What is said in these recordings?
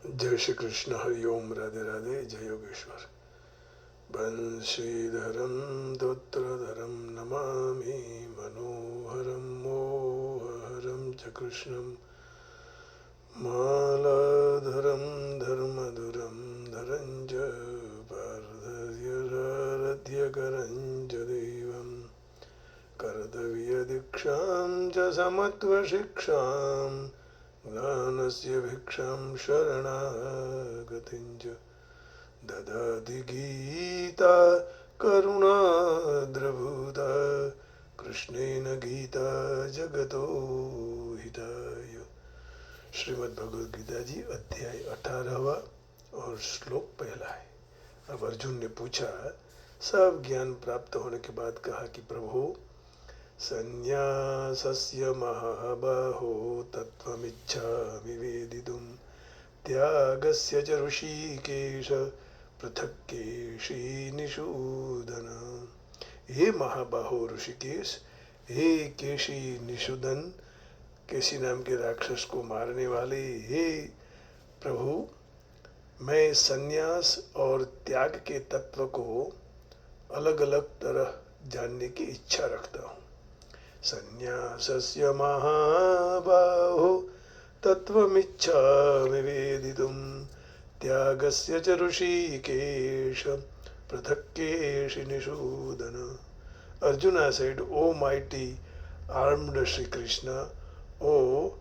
जय श्री कृष्ण, हरिओम, राधे राधे, जय योगेश्वर। बंशीधरं दोत्रधरं नमामि मनोहरं मोहहरं च कृष्णं मालाधरं धर्मधुरं धरं च पार्थस्यरध्यकरं च देवं कर्तव्यदीक्षां च समत्वशिक्षां ज्ञानस्य भिक्षां शरणागतिं च ददाति गीता करुणाद्रभूता कृष्णेन गीता जगतो हिताय। श्रीमद् भगवद गीता जी अध्याय 18वां और श्लोक पहला है। अब अर्जुन ने पूछा, सब ज्ञान प्राप्त होने के बाद कहा कि प्रभु, संन्यासस्य महाबाहो तत्त्वमिच्छामि वेदितुं त्यागस्य च ऋषिकेश पृथक्केशी निषूदन। हे महाबाहो ऋषिकेश, हे केशी निषूदन, केशी नाम के राक्षस को मारने वाले, हे प्रभु, मैं संन्यास और त्याग के तत्व को अलग अलग तरह जानने की इच्छा रखता हूँ। संन्यासस्य महाबाहो तत्त्वमिच्छामि वेदितुं त्यागस्य च Rishikesh पृथक्केशी निषूदन। Arjuna said, O mighty armed Sri Krishna, O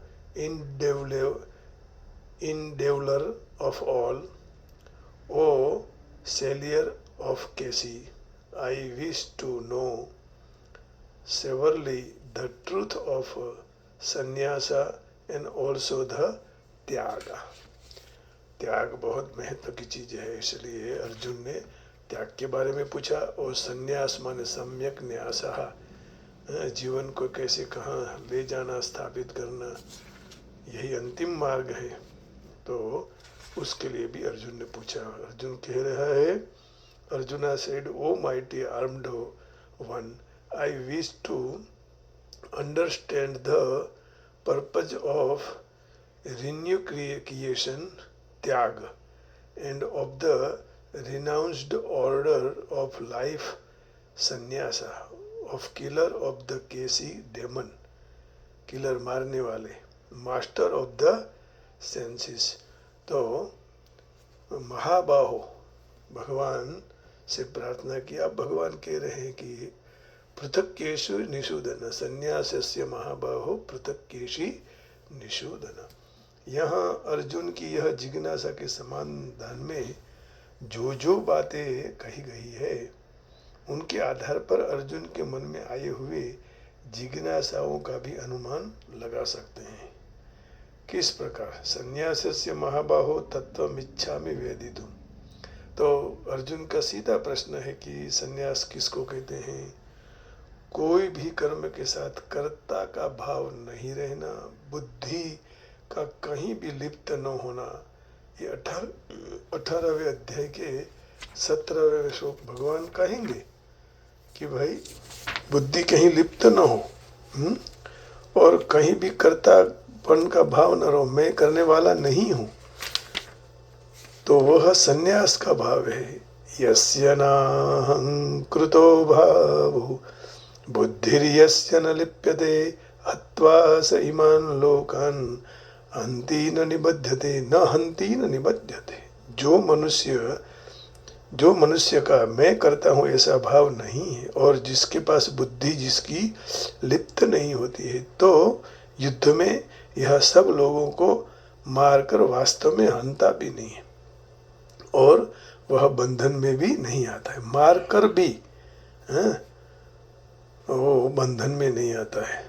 indweller of all, O savior of Keshi, I wish to know severely the truth of sannyasa and also the त्याग। त्याग बहुत महत्व की चीज है, इसलिए अर्जुन ने त्याग के बारे में पूछा। और संन्यास माने सम्यक न्यासः, जीवन को कैसे कहाँ ले जाना, स्थापित करना, यही अंतिम मार्ग है। तो उसके लिए भी अर्जुन ने पूछा। अर्जुन कह रहा है, Arjuna said, O mighty armed one, I wish to understand the purpose of renunciation, त्याग, and of the renounced order of life, sannyasa, of killer of the Keshi demon, killer मारने वाले, master of the senses। तो महाबाहो भगवान से प्रार्थना किया। भगवान कह रहे हैं कि पृथक्केषु निषूदन, संन्यासस्य महाबाहो पृथक्केशी निषूदन। यहाँ अर्जुन की यह जिज्ञासा के समाधान में जो जो बातें कही गई है, उनके आधार पर अर्जुन के मन में आए हुए जिज्ञासाओं का भी अनुमान लगा सकते हैं। किस प्रकार? संन्यासस्य महाबाहो तत्त्वमिच्छामि वेदितुं। तो अर्जुन का सीधा प्रश्न है कि संन्यास किसको कहते हैं? कोई भी कर्म के साथ कर्ता का भाव नहीं रहना, बुद्धि का कहीं भी लिप्त न होना। ये 18वें अध्याय के 17वें श्लोक भगवान कहेंगे कि भाई बुद्धि कहीं लिप्त न हो, और कहीं भी कर्तापन का भाव न रहो, मैं करने वाला नहीं हूँ। तो वह संन्यास का भाव है। यस्य नाहं कृतो भावो बुद्धिर्यस्य न लिप्यते हत्वा स इमान् लोकान् हन्ति न निबध्यते न हन्ति न निबध्यते। जो मनुष्य का मैं करता हूँ ऐसा भाव नहीं है, और जिसके पास बुद्धि जिसकी लिप्त नहीं होती है, तो युद्ध में यह सब लोगों को मारकर वास्तव में हंता भी नहीं है, और वह बंधन में भी नहीं आता है। मारकर भी वो बंधन में नहीं आता है।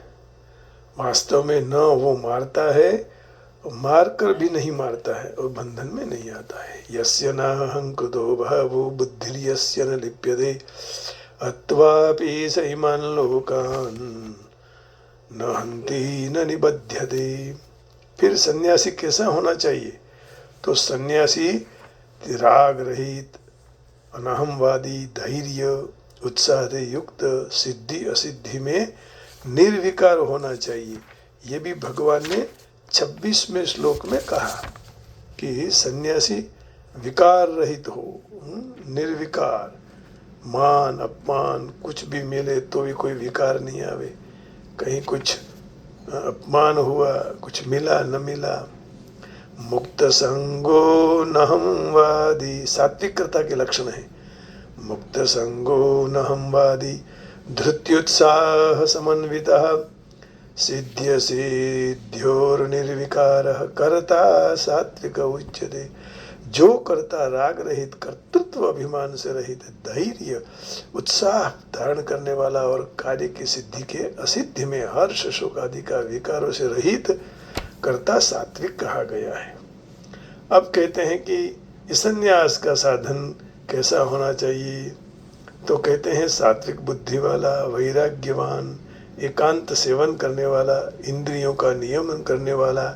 वास्तव में न वो मारता है, मार कर भी नहीं मारता है, और बंधन में नहीं आता है। यस्य नाहं कृतो भावो बुद्धिर्यस्य न लिप्यते हत्वापि स इमान् लोकान् न हन्ति न निबध्यते। फिर सन्यासी कैसा होना चाहिए? तो सन्यासी राग रहित, अनहमवादी, धैर्य उत्साह से युक्त, सिद्धि असिद्धि में निर्विकार होना चाहिए। ये भी भगवान ने 26वें श्लोक में कहा। कि सन्यासी विकार रहित हो, निर्विकार, मान अपमान कुछ भी मिले तो भी कोई विकार नहीं आवे, कहीं कुछ अपमान हुआ, कुछ मिला न मिला। मुक्त संगो नहम वादी, सात्विकता के लक्षण है। मुक्त संगो नहम वादी, धृत्युत्साह समन्वितः, सिद्ध्य सिद्ध्योर निर्विकारः, कर्ता सात्विक उच्यते। जो कर्ता राग रहित, कर्तृत्व अभिमान से रहित, धैर्य उत्साह धारण करने वाला और कार्य की सिद्धि के असिद्धि में हर्ष शोक आदि का विकारों से रहित कर्ता सात्विक कहा गया है। अब कहते हैं कि संन्यास का साधन कैसा होना चाहिए, तो कहते हैं सात्विक बुद्धि वाला, वैराग्यवान, एकांत सेवन करने वाला, इंद्रियों का नियमन करने वाला,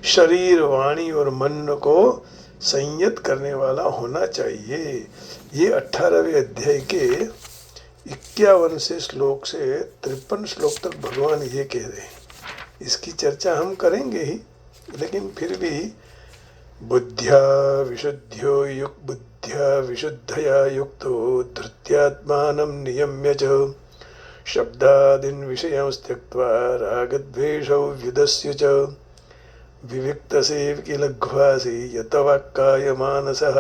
शरीर वाणी और मन को संयत करने वाला होना चाहिए। ये 18वें अध्याय के 51 से श्लोक से 53 श्लोक तक भगवान ये कह रहे हैं। इसकी चर्चा हम करेंगे ही, लेकिन फिर भी बुद्ध्या विशुद्धया युक्तो धृत्यात्मानं नियम्य च शब्दादीन् विषयांस् त्यक्त्वा रागद्वेषौ व्युदस्य च विविक्तसेवकी लघ्वासी यतवाक्काय मानसः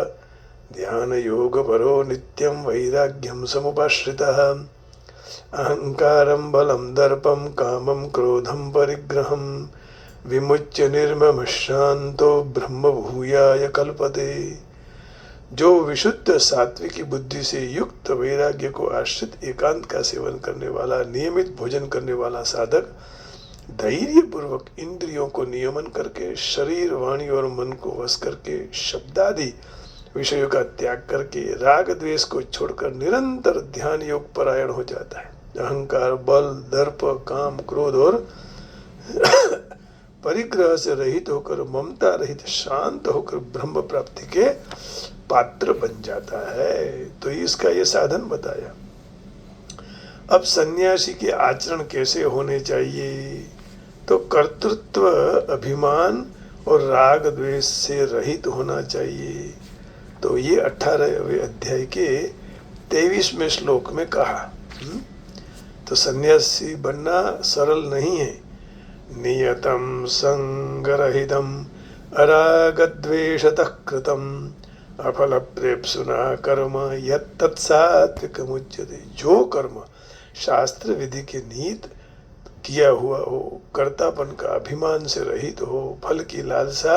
ध्यानयोगपरो नित्यं वैराग्यं समुपाश्रितः अहंकारं बलं दर्पं कामं क्रोधं परिग्रहं विमुच्य निर्ममः शान्तो ब्रह्म भूयाय कल्पते। जो विशुद्ध सात्विकी बुद्धि से युक्त वैराग्य को आश्रित एकांत का सेवन करने वाला, नियमित भोजन करने वाला साधक धैर्य पूर्वक इंद्रियों को नियमन करके, शरीर वाणी और मन को वश करके, शब्दादि विषयों का त्याग करके, राग द्वेष को छोड़कर निरंतर ध्यान योग परायण हो जाता है। अहंकार, बल, दर्प, काम, क्रोध और परिग्रह से रहित होकर, ममता रहित, शांत होकर ब्रह्म प्राप्ति के पात्र बन जाता है। तो इसका ये साधन बताया। अब सन्यासी के आचरण कैसे होने चाहिए, तो कर्तृत्व अभिमान और राग द्वेष से रहित होना चाहिए। तो ये 18वें अध्याय के 23वें श्लोक में कहा। तो सन्यासी बनना सरल नहीं है। नियतम संगरहितम अरागद्वेषतः कृतम अफल प्रेप्सुना कर्म यत्तत्सात्विकमुच्यते। जो कर्म शास्त्र विधि के नीत किया हुआ हो, कर्तापन का अभिमान से रहित हो, फल की लालसा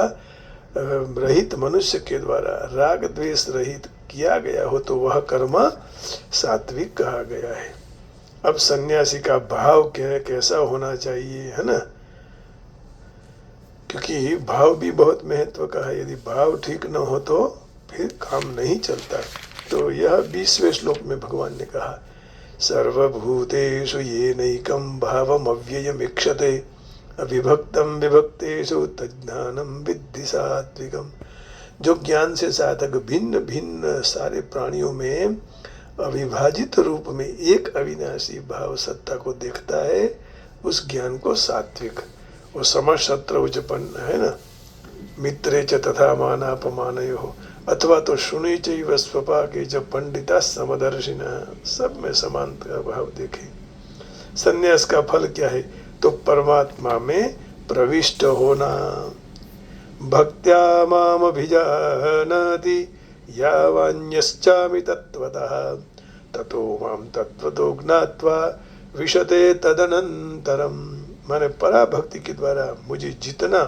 रहित मनुष्य के द्वारा राग द्वेष रहित किया गया हो, तो वह कर्म सात्विक कहा गया है। अब सन्यासी का भाव कैसा होना चाहिए, है ना, क्योंकि भाव भी बहुत महत्व का है। यदि भाव ठीक न हो तो फिर काम नहीं चलता। तो यह 20वें श्लोक में भगवान ने कहा, सर्वभूतेषु येनैकं भावम् अव्ययमीक्षते अविभक्तं विभक्तेषु तज्ज्ञानं विद्धि सात्विकम्। जो ज्ञान से साधक भिन्न भिन्न सारे प्राणियों में अविभाजित रूप में एक अविनाशी भाव सत्ता को देखता है, उस ज्ञान को सात्विक, वो समशत्रौचपन्न है ना, मित्रे च तथा मानापमानयोः, अथवा तो शुनि चैव स्वपाके च पंडिता समदर्शिना, सब में समानता का भाव देखे। संन्यास का फल क्या है, तो परमात्मा में प्रविष्ट होना। भक्त्या माम अभिजानाति यावान्यश्चामि तत्त्वतः ततो माम तत्त्वतो ज्ञात्वा विशते तदनंतरम। माने पराभक्ति के द्वारा मुझे जितना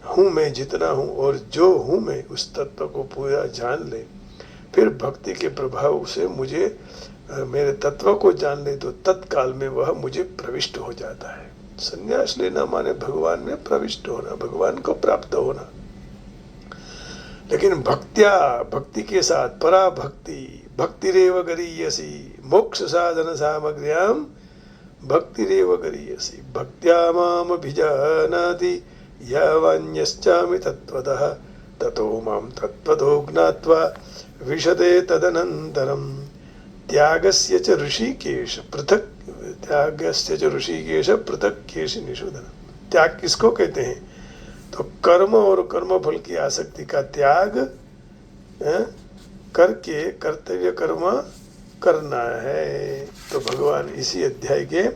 हूँ मैं, जितना हूँ और जो हूँ मैं, उस तत्व को पूरा जान ले, फिर भक्ति के प्रभाव से मुझे मेरे तत्व को जान ले, तो तत्काल में वह मुझे प्रविष्ट हो जाता है। संन्यास लेना माने भगवान में प्रविष्ट होना, भगवान को प्राप्त होना। लेकिन भक्त्या, भक्ति के साथ, पराभक्ति, भक्तिरेव गरीयसी मोक्ष साधन सामग्र्याम भक्तिरेव गरीयसी भक्त्या माम अभिजानाति यावान्यश्चामि तत्त्वतः ततो माम तत्त्वतो ज्ञात्वा विशते तदनन्तरम। त्यागस्य च ऋषिकेश पृथक, त्यागस्य च ऋषिकेश पृथक केश निषूदन। त्याग किसको कहते हैं, तो कर्म और कर्मफल की आसक्ति का त्याग करके कर्तव्य कर्म करना है। तो भगवान इसी अध्याय के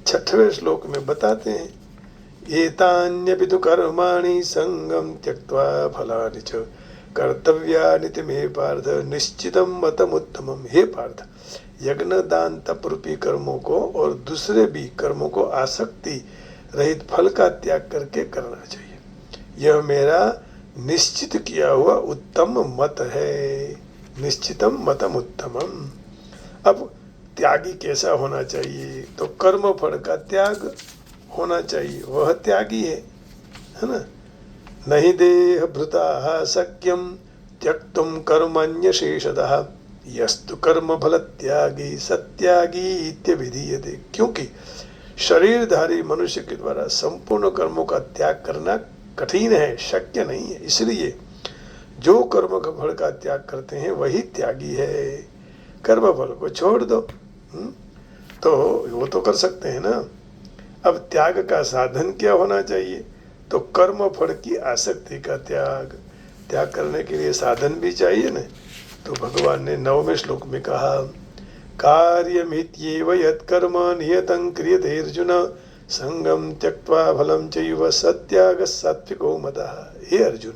6वें श्लोक में बताते हैं, एतान्यपि तु कर्माणि संगम त्यक्त्वा फलानि च कर्तव्यानि मे पार्थ निश्चितं मतमुत्तमम्। हे पार्थ, यज्ञ दान तप रूपी कर्मों को और दूसरे भी कर्मों को आसक्ति रहित फल का त्याग करके करना चाहिए। यह मेरा निश्चित किया हुआ उत्तम मत है। निश्चितम मतम उत्तमम। अब त्यागी कैसा होना चाहिए? तो कर्म फल का त्याग होना चाहिए, वह त्यागी है ना। नहीं देह भृता सक्यम त्यक्तुम कर्मण्य शेषतः यस्तु कर्म फल त्यागी सत्यागी इत्यभिधीयते। क्योंकि शरीरधारी मनुष्य के द्वारा संपूर्ण कर्मों का त्याग करना कठिन है, शक्य नहीं है। इसलिए जो कर्म का फल का त्याग करते हैं वही त्यागी है। कर्म फल को छोड़ दो, तो वो तो कर सकते हैं ना। अब त्याग का साधन क्या होना चाहिए? तो कर्म फल की आसक्ति का त्याग। त्याग करने के लिए साधन भी चाहिए ना। तो भगवान ने 9वें श्लोक में कहा, कार्यमित्येव यत्कर्म नियतं क्रियते अर्जुन संगम त्यक्त्वा फलं चैव सत्याग सात्विको मतः। हे अर्जुन,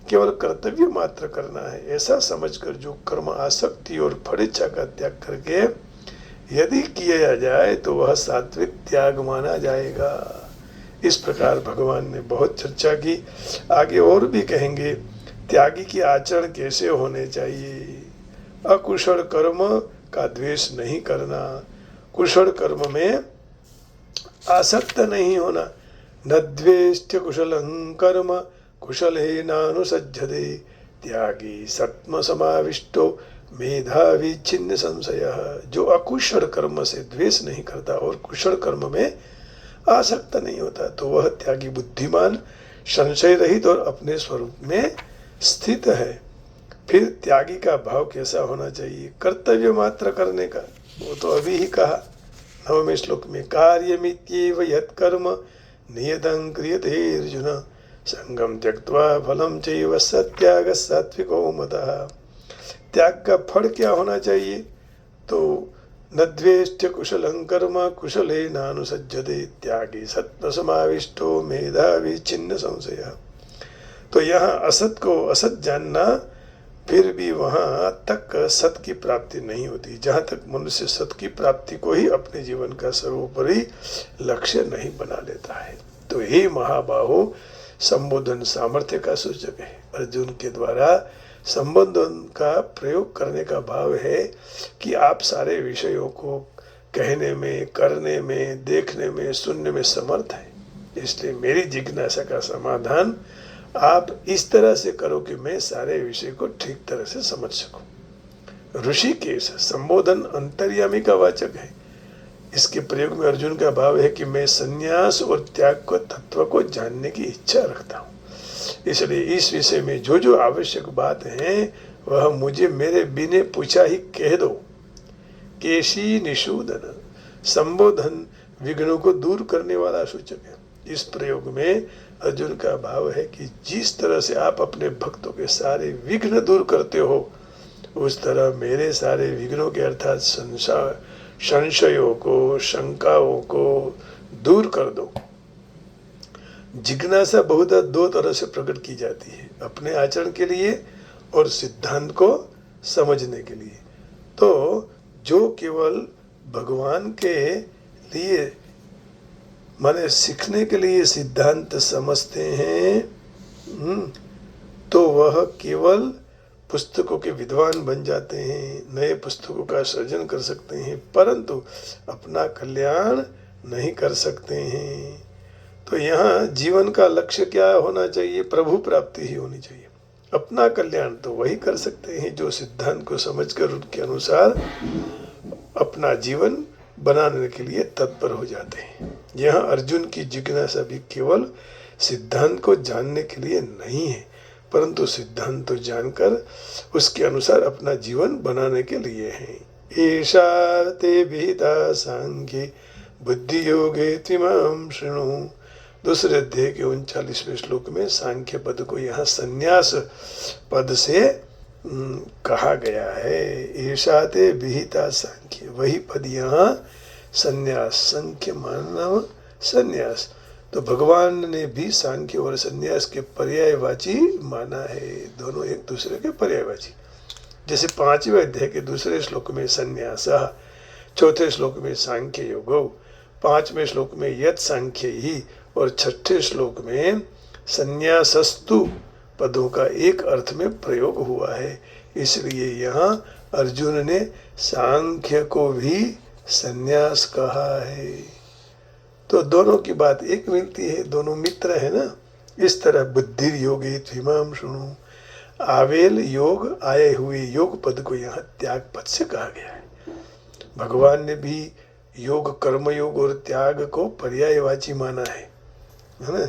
केवल कर्तव्य मात्र करना है ऐसा समझकर जो कर्म आसक्ति और फलेच्छा का त्याग करके यदि किया जाए तो वह सात्विक त्याग माना जाएगा। इस प्रकार भगवान ने बहुत चर्चा की। आगे और भी कहेंगे त्यागी की आचरण कैसे होने चाहिए। अकुशल कर्म का द्वेष नहीं करना, कुशल कर्म में आसक्त नहीं होना। न द्वेष्ट्य कुशलं कर्म कुशलेनानुसज्जते त्यागी सत्म समाविष्टो मेधावी छिन्न संशय। जो अकुशल कर्म से द्वेष नहीं करता और कुशल कर्म में आसक्त नहीं होता तो वह त्यागी बुद्धिमान, संशय रहित और अपने स्वरूप में स्थित है। फिर त्यागी का भाव कैसा होना चाहिए? कर्तव्य मात्र करने का, वो तो अभी ही कहा 9वें श्लोक में, कार्यमित्येव यत्कर्म नियतं क्रियते अर्जुन संगम त्यक्त्वा फलं चैव सत्याग सात्विको मतः। त्याग का फल क्या होना चाहिए? तो न द्वेष्ट्य कुशलं कर्म कुशलेनानुसज्जते त्यागी सत्व समाविष्टो मेधावी छिन्न संशय। तो यहाँ असत को असत जानना, फिर भी वहाँ तक सत की प्राप्ति नहीं होती जहाँ तक मनुष्य सत की प्राप्ति को ही अपने जीवन का सर्वोपरि लक्ष्य नहीं बना लेता है। तो हे महाबाहो, संबोधन सामर्थ्य का सूचक है। अर्जुन के द्वारा संबोधन का प्रयोग करने का भाव है कि आप सारे विषयों को कहने में, करने में, देखने में, सुनने में समर्थ हैं। इसलिए मेरी जिज्ञासा का समाधान आप इस तरह से करो कि मैं सारे विषय को ठीक तरह से समझ सकूं। ऋषिकेश संबोधन अंतर्यामी का वाचक है। इसके प्रयोग में अर्जुन का भाव है कि मैं संन्यास और त्याग को तत्व को जानने की इच्छा रखता हूँ। इसलिए इस विषय में जो जो आवश्यक बात है वह मुझे मेरे बिना पूछा ही कह दो। केशी निषूदन संबोधन विघ्नों को दूर करने वाला सूचक है। इस प्रयोग में अर्जुन का भाव है कि जिस तरह से आप अपने भक्तों के सारे विघ्न दूर करते हो उस तरह मेरे सारे विघ्नों के अर्थात संशयों को, शंकाओं को दूर कर दो। जिज्ञासा बहुधा दो तरह से प्रकट की जाती है, अपने आचरण के लिए और सिद्धांत को समझने के लिए। तो जो केवल भगवान के लिए माने सीखने के लिए सिद्धांत समझते हैं तो वह केवल पुस्तकों के विद्वान बन जाते हैं, नए पुस्तकों का सृजन कर सकते हैं, परंतु अपना कल्याण नहीं कर सकते हैं। तो यहाँ जीवन का लक्ष्य क्या होना चाहिए? प्रभु प्राप्ति ही होनी चाहिए। अपना कल्याण तो वही कर सकते हैं जो सिद्धांत को समझकर उनके अनुसार अपना जीवन बनाने के लिए तत्पर हो जाते हैं। यहाँ अर्जुन की जिज्ञासा भी केवल सिद्धांत को जानने के लिए नहीं है, परंतु सिद्धांत तो जानकर उसके अनुसार अपना जीवन बनाने के लिए है। एषा ते विहिता सांख्ये बुद्धि योगे त्विमां शृणु दूसरे अध्याय के 39वें श्लोक में सांख्य पद को यहाँ संन्यास पद से कहा गया है। ईशा ते विहिता सांख्य, वही पद यहाँ संन्यास, संख्य मानव संन्यास, तो भगवान ने भी सांख्य और संन्यास के पर्यायवाची माना है। दोनों एक दूसरे के पर्यायवाची। जैसे 5वें अध्याय के दूसरे श्लोक में संन्यास, चौथे श्लोक में सांख्य योगो, 5वें श्लोक में यत सांख्य ही और 6ठे श्लोक में संन्यासस्तु पदों का एक अर्थ में प्रयोग हुआ है। इसलिए यहाँ अर्जुन ने सांख्य को भी संन्यास कहा है। तो दोनों की बात एक मिलती है, दोनों मित्र है ना। इस तरह बुद्धि योगे त्विमाम शुणु, आवेल योग आए हुए योग पद को यहाँ त्याग पद से कहा गया है। भगवान ने भी योग, कर्म योग और त्याग को पर्यायवाची माना है ना।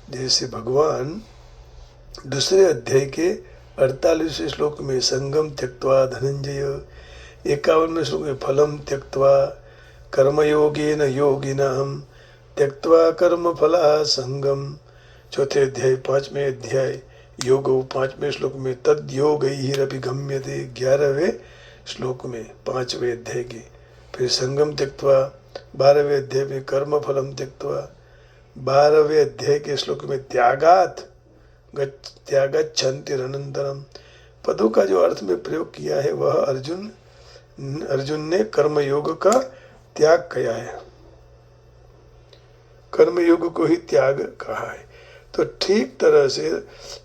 जैसे भगवान दूसरे अध्याय के 48वें श्लोक में संगम त्यक्त्वा धनंजय, 51वें श्लोक में फलम त्यक्त्वा कर्मयोगेन योगिनाम त्यक्त्वा कर्म फला संगम, चौथे अध्याय 5वें अध्याय योग 5वें श्लोक में तद योग गम्यते, 11वें श्लोक में 5वें अध्याय के, फिर संगम त्यक्त्वा 12वें अध्याय में कर्म फलम त्यक्त्वा, 12वें अध्याय के श्लोक में त्यागात त्यागच्छन्तिरनन्तरम। पदों का जो अर्थ में प्रयोग किया है वह अर्जुन ने कर्मयोग का त्याग किया है, कर्मयोग को ही त्याग कहा है। तो ठीक तरह से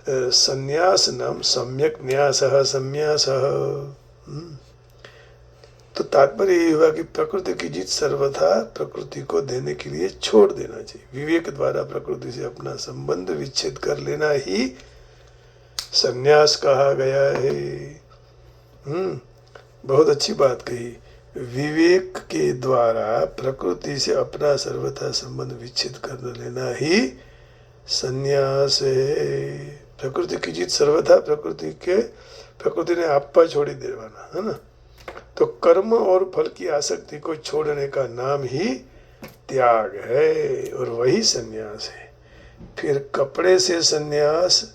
संन्यास नाम सम्यक न्यासः संन्यासः। तो तात्पर्य ये हुआ कि प्रकृति की जीत सर्वथा प्रकृति को देने के लिए छोड़ देना चाहिए। विवेक द्वारा प्रकृति से अपना संबंध विच्छेद कर लेना ही संन्यास कहा गया है। बहुत अच्छी बात कही। विवेक के द्वारा प्रकृति से अपना सर्वथा संबंध विच्छेद कर लेना ही संन्यास है। प्रकृति की जीत सर्वथा प्रकृति ने आपा छोड़ी देवाना है ना। तो कर्म और फल की आसक्ति को छोड़ने का नाम ही त्याग है और वही संन्यास है। फिर कपड़े से संन्यास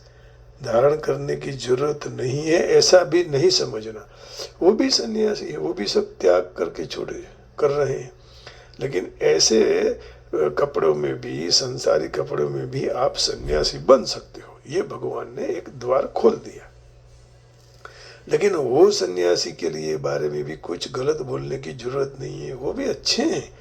धारण करने की जरूरत नहीं है ऐसा भी नहीं समझना, वो भी सन्यासी है, वो भी सब त्याग करके छोड़े कर रहे हैं। लेकिन ऐसे कपड़ों में भी, संसारी कपड़ों में भी आप सन्यासी बन सकते हो, ये भगवान ने एक द्वार खोल दिया। लेकिन वो सन्यासी के लिए बारे में भी कुछ गलत बोलने की जरूरत नहीं है, वो भी अच्छे हैं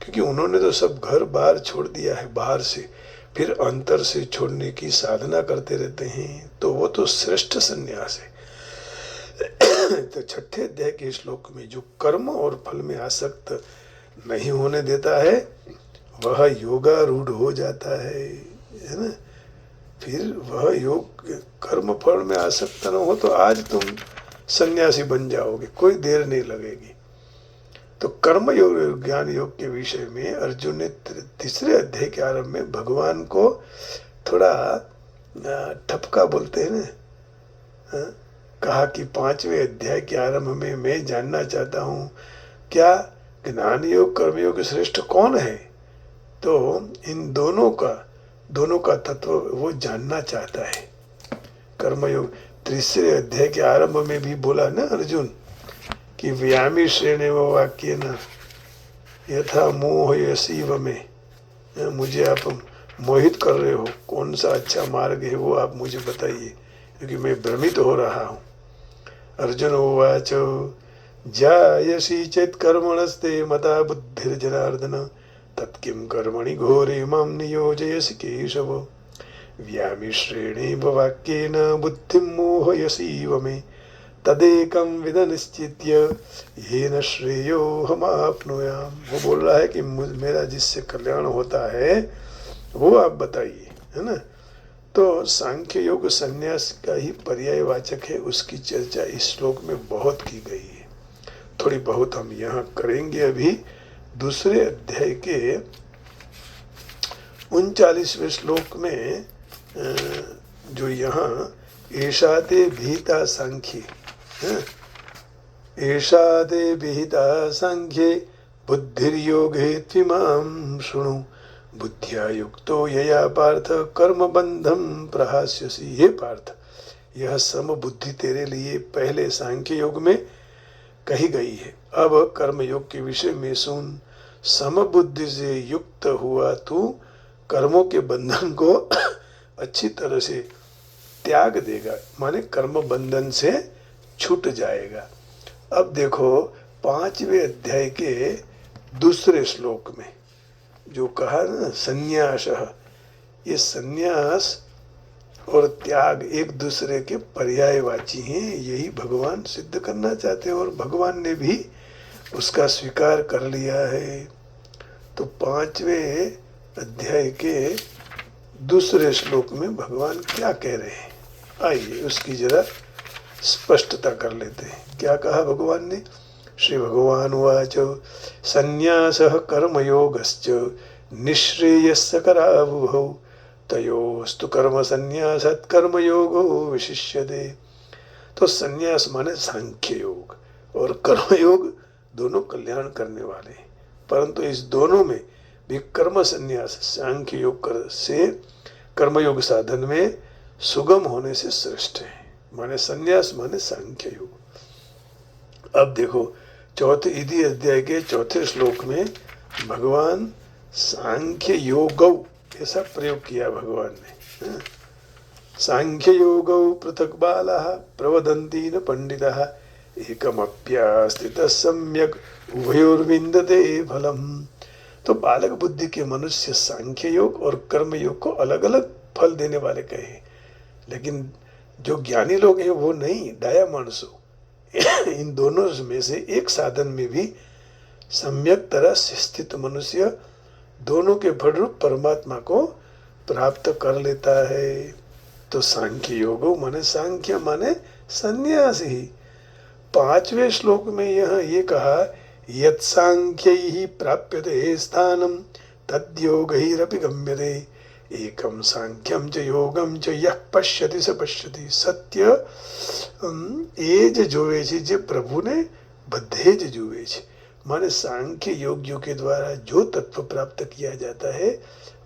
क्योंकि उन्होंने तो सब घर बाहर छोड़ दिया है बाहर से, फिर अंतर से छोड़ने की साधना करते रहते हैं, तो वो तो श्रेष्ठ सन्यास है। तो 6ठे अध्याय के श्लोक में जो कर्म और फल में आसक्त नहीं होने देता है वह योगारूढ़ हो जाता है ना। फिर वह योग कर्म फल में आसक्त न हो तो आज तुम सन्यासी बन जाओगे, कोई देर नहीं लगेगी। तो कर्म योग ज्ञान योग के विषय में अर्जुन ने तीसरे अध्याय के आरंभ में भगवान को थोड़ा ठपका बोलते हैं ना, कहा कि 5वें अध्याय के आरंभ में मैं जानना चाहता हूँ क्या ज्ञान योग कर्म योग श्रेष्ठ कौन है। तो इन दोनों का तत्व वो जानना चाहता है। कर्मयोग तीसरे अध्याय के आरंभ में भी बोला ना अर्जुन कि व्यामी श्रेणी व वाक्य न यथा मोह यसीव में, मुझे आप मोहित कर रहे हो, कौन सा अच्छा मार्ग है वो आप मुझे बताइए क्योंकि मैं भ्रमित हो रहा हूँ। अर्जुन उवाच जायसी चेत् कर्मणस्ते मता बुद्धिर्जनार्दन तत्किं कर्मणि घोरे मां नियोजयसि केशव व्यामिश्रेणेव वाक्येन बुद्धिं मोहयसीव मे तदेकं विद निश्चित्य येन श्रेयोहमाप्नुयाम। वो बोल रहा है कि मेरा जिससे कल्याण होता है वो आप बताइए, है ना। तो सांख्य योग संन्यास का ही पर्यायवाचक है, उसकी चर्चा इस श्लोक में बहुत की गई है। थोड़ी बहुत हम यहाँ करेंगे। अभी दूसरे अध्याय के 39वें श्लोक में जो यहाँ एषाते विहिता सांख्ये, एषाते विहिता सांख्ये बुद्धिर्योगे त्विमां शृणु बुद्धिया युक्तो यया पार्थ कर्म बंधम प्रहास्यसि। हे पार्थ, यह सम बुद्धि तेरे लिए पहले सांख्य योग में कही गई है। अब कर्म योग के विषय में सुन। सम बुद्धि से युक्त हुआ तू कर्मों के बंधन को अच्छी तरह से त्याग देगा, माने कर्म बंधन से छूट जाएगा। अब देखो 5वें अध्याय के दूसरे श्लोक में जो कहा ना संन्यास, ये संन्यास और त्याग एक दूसरे के पर्यायवाची हैं, यही भगवान सिद्ध करना चाहते हैं और भगवान ने भी उसका स्वीकार कर लिया है। तो 5वें अध्याय के दूसरे श्लोक में भगवान क्या कह रहे हैं, आइए उसकी जरा स्पष्टता कर लेते हैं। क्या कहा भगवान ने? श्री भगवान उवाच संन्यासः कर्मयोगश्च निःश्रेयस्करावुभौ तयोस्तु कर्म संन्यासात् कर्मयोगो विशिष्यते। तो संन्यास माने सांख्य योग और कर्मयोग दोनों कल्याण करने वाले हैं, परंतु इस दोनों में भी कर्म संन्यास सांख्य योग से कर्मयोग साधन में सुगम होने से श्रेष्ठ है, माने संन्यास माने सांख्य योग। अब देखो इसी अध्याय के 4थे श्लोक में भगवान सांख्य योगौ ऐसा प्रयोग किया भगवान ने। सांख्य योगौ पृथक बालः प्रवदन्ति न पंडितः एकमप्यास्थितः सम्यक् उभयोर्विन्दते फलम्। तो बालक बुद्धि के मनुष्य सांख्य योग और कर्म योग को अलग अलग फल देने वाले कहे, लेकिन जो ज्ञानी लोग हैं वो नहीं, डाया मानसो इन दोनों में से एक साधन में भी सम्यक तरह से स्थित मनुष्य दोनों के फलरूप परमात्मा को प्राप्त कर लेता है। तो सांख्य योगो माने सांख्य माने संन्यास ही। 5वें श्लोक में यहाँ ये कहा यत् सांख्यैः प्राप्यते स्थानं तद्योगैरपि गम्यते एकम सांख्यम च योगम च यः पश्यति स पश्यति। सत्य એ જ જોવે છે જે પ્રભુને બધે જ જુએ છે, माने सांख्य योगियों के द्वारा जो तत्व प्राप्त किया जाता है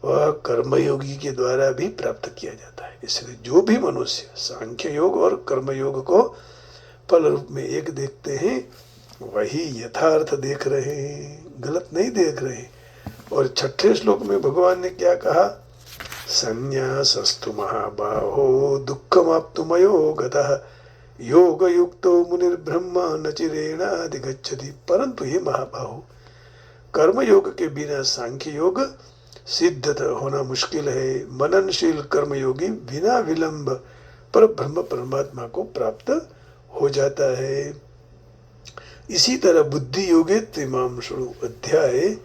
वह कर्मयोगी के द्वारा भी प्राप्त किया जाता है। इसलिए जो भी मनुष्य सांख्य योग और कर्मयोग को फल रूप में एक देखते हैं वही यथार्थ देख रहे हैं, गलत नहीं देख रहे। और 6ठे श्लोक में भगवान ने क्या कहा? संन्यासस्तु महाबाहो दुःखमाप्तुमयो गतः योग युक्तो मुनिर्ब्रह्म न चिरेणाधिगच्छति। परंतु ये महाबाहो, कर्म योग के बिना सांख्य योग सिद्ध होना मुश्किल है। मननशील कर्मयोगी बिना विलंब पर ब्रह्म परमात्मा को प्राप्त हो जाता है। इसी तरह बुद्धि योगे त्रिमाम शुणु अध्याय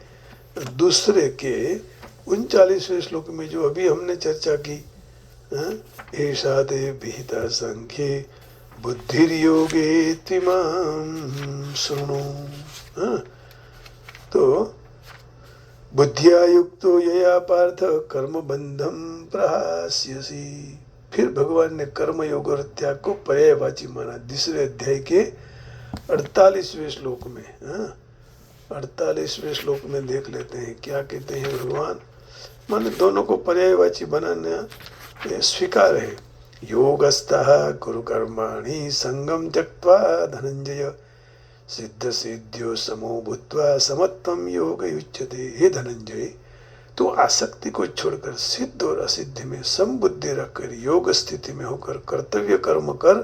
दूसरे के 39वें श्लोक में जो अभी हमने चर्चा की, ऐसा ते विहिता संख्ये बुद्धिर्योगे त्रिमाम शुणु। तो बुद्धिया युक्तो यया पार्थ कर्म बंधम प्रहास्यसि। फिर भगवान ने कर्म योग और त्याग को पर्यायवाची माना। दूसरे अध्याय के 48वें श्लोक में 48वें श्लोक में देख लेते हैं क्या कहते हैं भगवान। माने दोनों को पर्यायवाची बनाना स्वीकार है। योगस्थः कुरु कर्माणि संगम त्यक्त्वा धनंजय सिद्ध सिद्ध्यो समो भूत्वा समत्वम योग युच्यते। हे धनंजय, तो आसक्ति को छोड़कर सिद्ध और असिद्ध में समबुद्धि रखकर योग स्थिति में होकर कर्तव्य कर्म कर,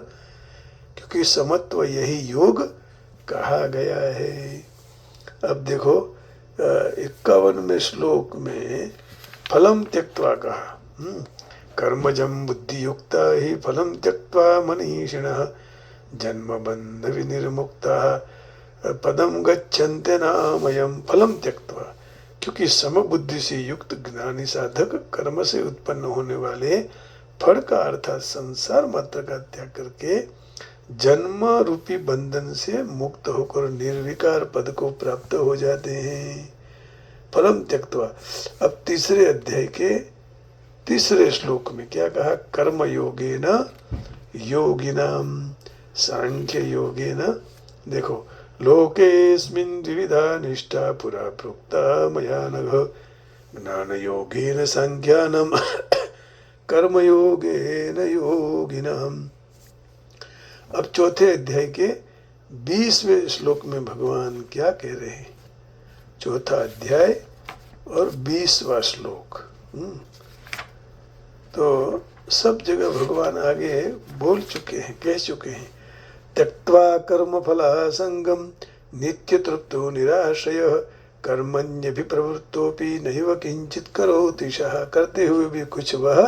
क्योंकि समत्व यही योग कहा गया है। अब देखो 51वें श्लोक में फलम त्यक्त्वा कहा। कर्मजं बुद्धि युक्ता ही फलम त्यक्त्वा मनीषिणः जन्म बंध विनिर्मुक्तः पदम गच्छन्ते नामयम्। फलम त्यक्त्वा, क्योंकि समबुद्धि से युक्त ज्ञानी साधक कर्म से उत्पन्न होने वाले फल का अर्थात संसार मात्र का त्याग करके जन्म रूपी बंधन से मुक्त होकर निर्विकार पद को प्राप्त हो जाते हैं। फलम त्यक्त्वा। अब तीसरे अध्याय के तीसरे श्लोक में क्या कहा? कर्म योगेन योगिनाम सांख्य योगेन। देखो लोकेस्मिन् द्विविधा निष्ठा पुरा प्रोक्ता मया नघ ज्ञान योगेन सांख्यानम कर्म योगेन योगिनम। अब चौथे अध्याय के 20वें श्लोक में भगवान क्या कह रहे हैं? चौथा अध्याय और 20वां श्लोक। तो सब जगह भगवान आगे बोल चुके हैं, कह चुके हैं। त्यक्त्वा कर्म फला संगम नित्य तृप्तो निराशयः कर्मण्यभिप्रवृत्तोपि नैव किंचित करोति सः। करते हुए भी कुछ वह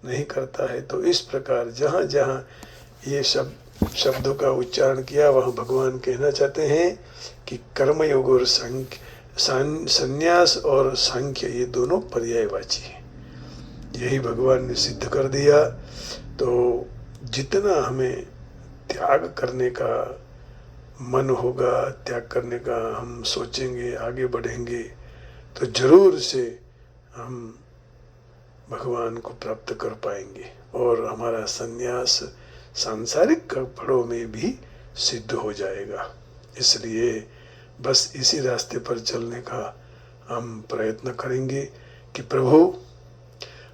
नहीं करता है। तो इस प्रकार जहाँ जहाँ ये सब शब्दों का उच्चारण किया वहाँ भगवान कहना चाहते हैं कि कर्मयोग और संन्यास और सांख्य ये दोनों पर्यायवाची हैं। यही भगवान ने सिद्ध कर दिया। तो जितना हमें त्याग करने का मन होगा, त्याग करने का हम सोचेंगे, आगे बढ़ेंगे, तो जरूर से हम भगवान को प्राप्त कर पाएंगे और हमारा संन्यास सांसारिक कपड़ों में भी सिद्ध हो जाएगा। इसलिए बस इसी रास्ते पर चलने का हम प्रयत्न करेंगे कि प्रभु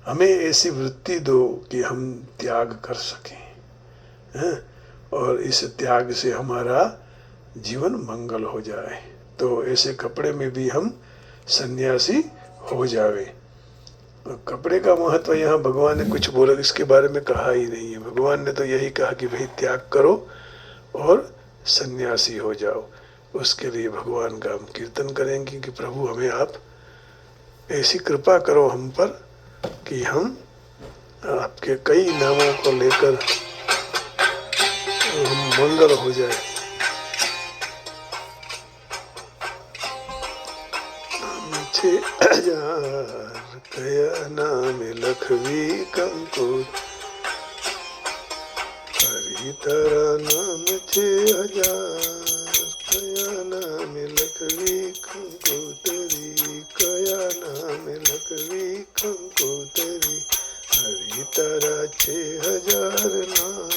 हमें ऐसी वृत्ति दो कि हम त्याग कर सकें और इस त्याग से हमारा जीवन मंगल हो जाए। तो ऐसे कपड़े में भी हम सन्यासी हो जावे। कपड़े का महत्व यहाँ भगवान ने कुछ बोला, इसके बारे में कहा ही नहीं है। भगवान ने तो यही कहा कि भाई त्याग करो और सन्यासी हो जाओ। उसके लिए भगवान का हम कीर्तन करेंगे कि प्रभु हमें आप ऐसी कृपा करो हम पर कि हम आपके कई नामों को लेकर हम मंगल हो जाए। छे हजार कया नाम लखवी कंकुर, हरि तारा नाम 6000 कया नाम लखवी कंकोतरी, कया नाम लखवी कंकोतरी, हरि तारा 6000 नाम,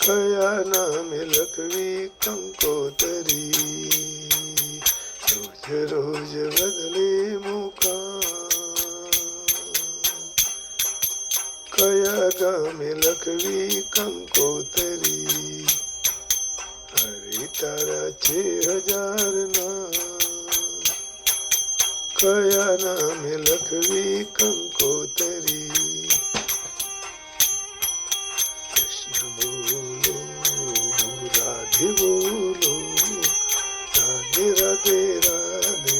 कया नाम लखवी कंकोतरी। रोज रोज बदले मुकाम, कया गाम लखवी कंकोतरी, हरि तारा 6000 नाम, कया नाम लखवी कंकोतरी। कृष्ण बोलो राधे बोलो, राधे राधे राधे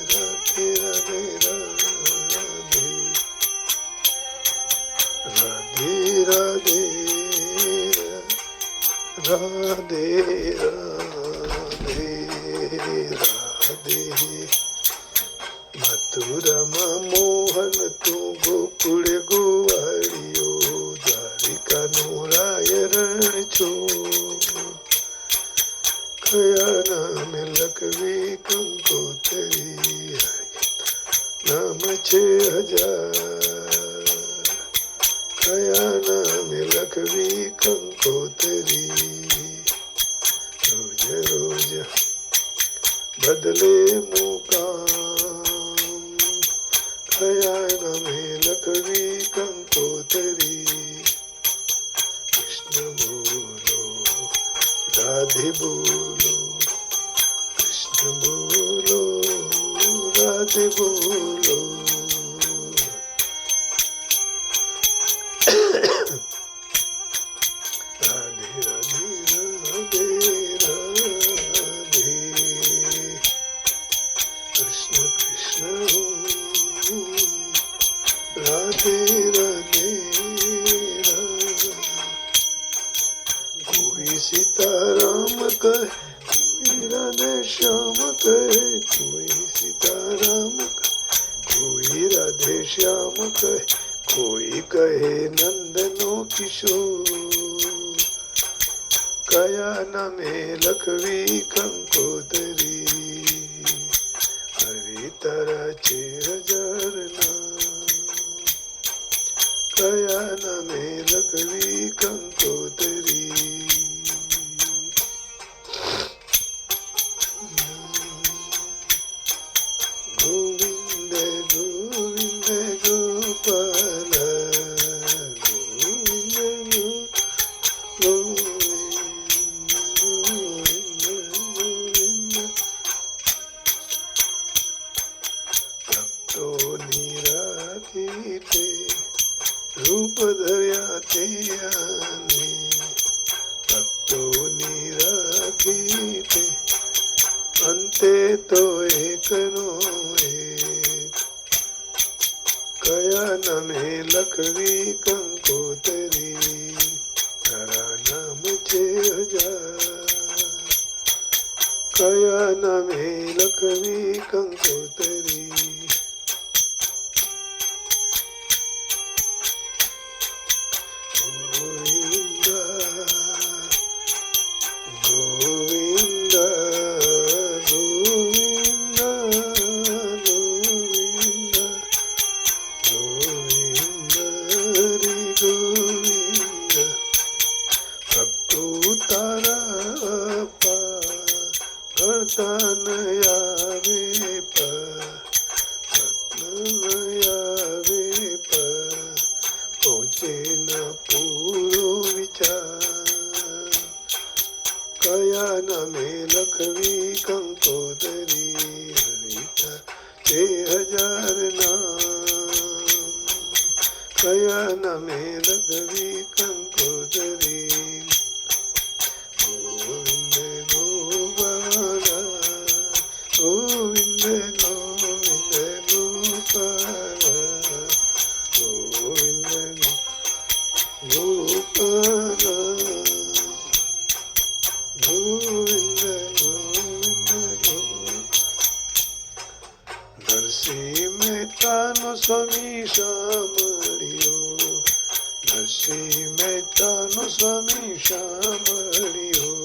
राधे राधे राधे राधे राधे राधे राधे। मथुरा मोहन तू गोकुल गोवाड़ियो, द्वारिका नूरायरण छो, कया नाम लखवी कंकोतरी, नाम 6000, कया नाम लखवी कंकोतरी। रोज रोज बदले मुकाम, कया नाम लखवी कंकोतरी। कृष्ण बोलो राधे बोलो, कृष्ण बोलो राधे बोलो। राधे राधे राधे राधे, कृष्ण कृष्ण राधे राधे राधे। कोई सीताराम कहे, कोई राधे श्याम कहे, कोई सीताराम कहे, कोई राधे श्याम कहे, कोई कहे नंदनो किशोर, कया नामे लखवी कंकोतरी, हरि तारा 6000 नाम, कया नामे लखवी कंकोतरी। રૂપ ધર્યા તે આને ભક્તોની રાખી તે અંતે તો એકનો એક કયા નામે લખવી કંકોતરી તારા નામ છે હજાર કયા નામે લખવી કંકોતરી પહોંચે ન પૂરો વિચાર કયા નામે લખવી કંકોતરી હરિતા છે હજાર નામ કયા નામે લખવી કંકોતરી ગોવિંદ ગોપાલા ગોવિંદ ગોવિંદ ગોપાલા ગોવિંદ ગોપાલા ગોવિંદ ગોવિંદ નરસિંહ મહેતાનો સ્વામી સાંભળ્યો નરસિંહ મહેતાનો સ્વામી સાંભળ્યો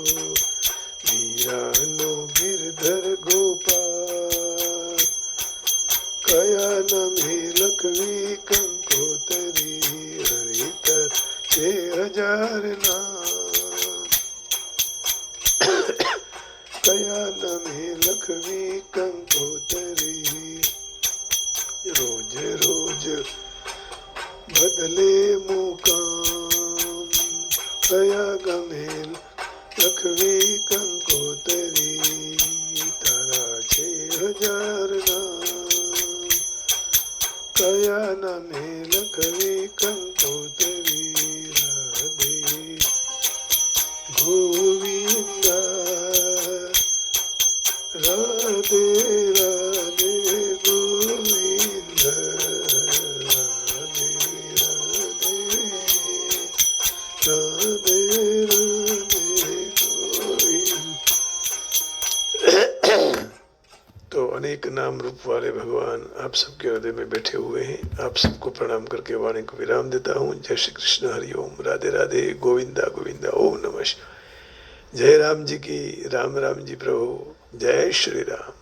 વીરાનો ગિરધર ગોપાલ કયા નામે લખવી કંકોતરી હરિતર છે હજાર નામ કયા નામે લખવી કંકોતરી રોજ રોજ બદલે મુકામ કયા ગમે લખવી કંકોતરી તારા છે હજાર નામ કયા નામે લખવી કંકોતરી રાધે ગોવિંદા રાધે રાધે ગોવિંદ રાધે રાધે રાધે રાધે ગોવિંદ तो अनेक नाम रूप वाले भगवान आप सबके हृदय में बैठे हुए हैं। आप सबको प्रणाम करके वाणी को विराम देता हूँ। जय श्री कृष्ण, हरि ओम, राधे राधे, गोविंदा गोविंदा, ओम नमः। जय राम जी की, राम राम जी प्रभु, जय श्री राम।